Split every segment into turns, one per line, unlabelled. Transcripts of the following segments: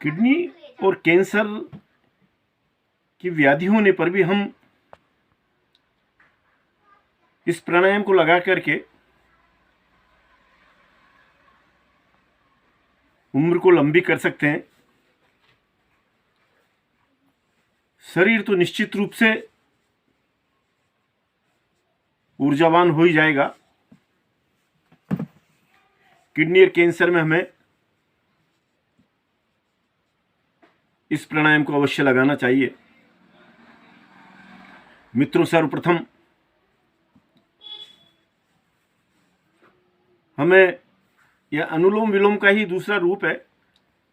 Kidney और cancer की व्याधि होने पर भी हम इस प्राणायाम को लगा करके उम्र को लंबी कर सकते हैं। शरीर तो निश्चित रूप से ऊर्जावान हो ही जाएगा। किडनी और कैंसर में हमें इस प्राणायाम को अवश्य लगाना चाहिए। मित्रों, सर्वप्रथम हमें यह अनुलोम विलोम का ही दूसरा रूप है।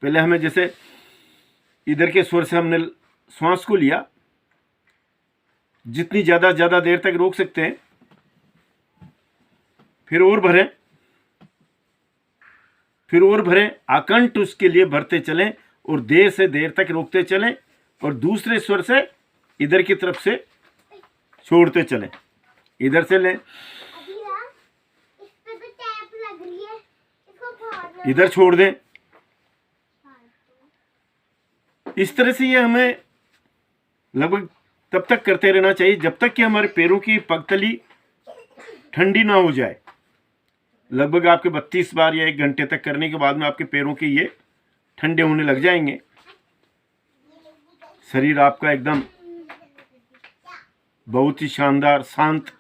पहले हमें जैसे इधर के स्वर से हमने श्वास को लिया, जितनी ज़्यादा देर तक रोक सकते हैं, फिर और भरें, फिर और भरें, आकंठ उसके लिए भरते चलें और देर से देर तक रोकते चलें और दूसरे स्वर से इधर की तरफ से छोड़ते चलें। इधर से लें, इधर छोड़ दें। इस तरह से ये हमें लगभग तब तक करते रहना चाहिए जब तक कि हमारे पैरों की पगतली ठंडी ना हो जाए। लगभग आपके 32 बार या 1 घंटे तक करने के बाद में आपके पैरों के ये ठंडे होने लग जाएंगे। शरीर आपका एकदम बहुत ही शानदार शांत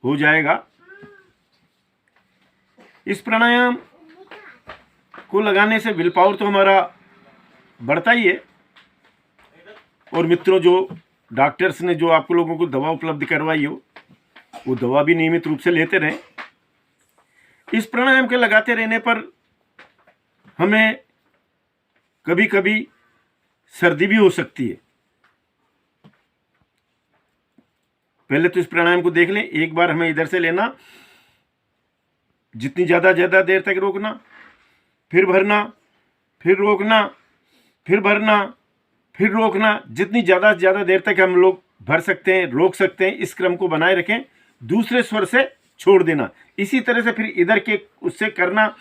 हो जाएगा। इस प्राणायाम को लगाने से विल पावर तो हमारा बढ़ता ही है। और मित्रों, जो डॉक्टर्स ने जो आपको लोगों को दवा उपलब्ध करवाई हो, वो दवा भी नियमित रूप से लेते रहें। इस प्राणायाम के लगाते रहने पर हमें कभी कभी सर्दी भी हो सकती है। पहले तो इस प्राणायाम को देख लें। एक बार हमें इधर से लेना, जितनी ज़्यादा देर तक रोकना, फिर भरना, फिर रोकना, फिर भरना, फिर रोकना। जितनी ज़्यादा देर तक हम लोग भर सकते हैं, रोक सकते हैं, इस क्रम को बनाए रखें। दूसरे स्वर से छोड़ देना। इसी तरह से फिर इधर के उससे करना।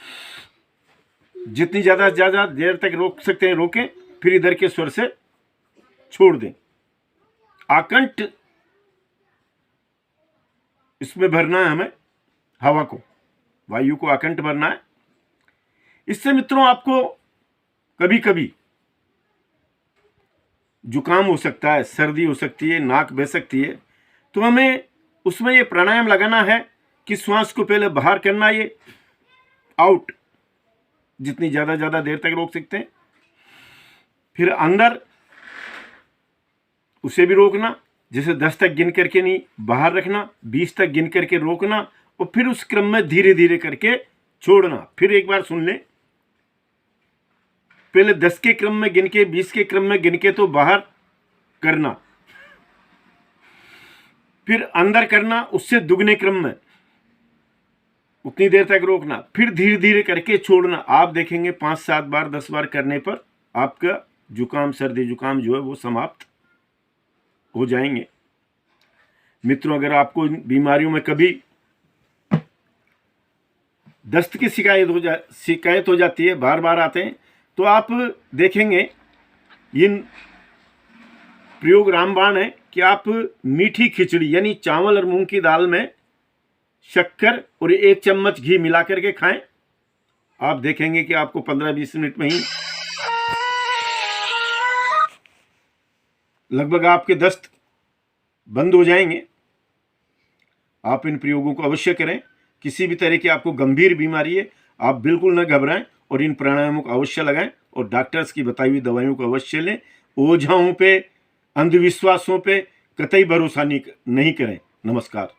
जितनी ज़्यादा देर तक रोक सकते हैं रोकें, फिर इधर के स्वर से छोड़ दें। आकंठ इसमें भरना है हमें, हवा को, वायु को आकंठ भरना है। इससे मित्रों आपको कभी कभी जुकाम हो सकता है, सर्दी हो सकती है, नाक बह सकती है। तो हमें उसमें ये प्राणायाम लगाना है कि श्वास को पहले बाहर करना, ये आउट, जितनी ज़्यादा देर तक रोक सकते हैं, फिर अंदर, उसे भी रोकना। जैसे 10 तक गिन करके नहीं, बाहर रखना, 20 तक गिन करके रोकना और फिर उस क्रम में धीरे धीरे करके छोड़ना। फिर एक बार सुन लें। पहले 10 के क्रम में गिन के, 20 के क्रम में गिन के तो बाहर करना, फिर अंदर करना, उससे दुगने क्रम में उतनी देर तक रोकना, फिर धीरे धीरे करके छोड़ना। आप देखेंगे 5-7 बार 10 बार करने पर आपका जुकाम, सर्दी जुकाम जो है वो समाप्त हो जाएंगे। मित्रों, अगर आपको इन बीमारियों में कभी दस्त की शिकायत हो जाती है, बार बार आते हैं, तो आप देखेंगे इन प्रयोग रामबाण है कि आप मीठी खिचड़ी यानी चावल और मूंग की दाल में शक्कर और 1 चम्मच घी मिला करके खाएं। आप देखेंगे कि आपको 15-20 मिनट में ही लगभग आपके दस्त बंद हो जाएंगे। आप इन प्रयोगों को अवश्य करें। किसी भी तरह की आपको गंभीर बीमारी है, आप बिल्कुल न घबराएं और इन प्राणायामों को अवश्य लगाएं और डॉक्टर्स की बताई हुई दवाइयों को अवश्य लें। ओझाओं पे, अंधविश्वासों पे कतई भरोसा नहीं करें। नमस्कार।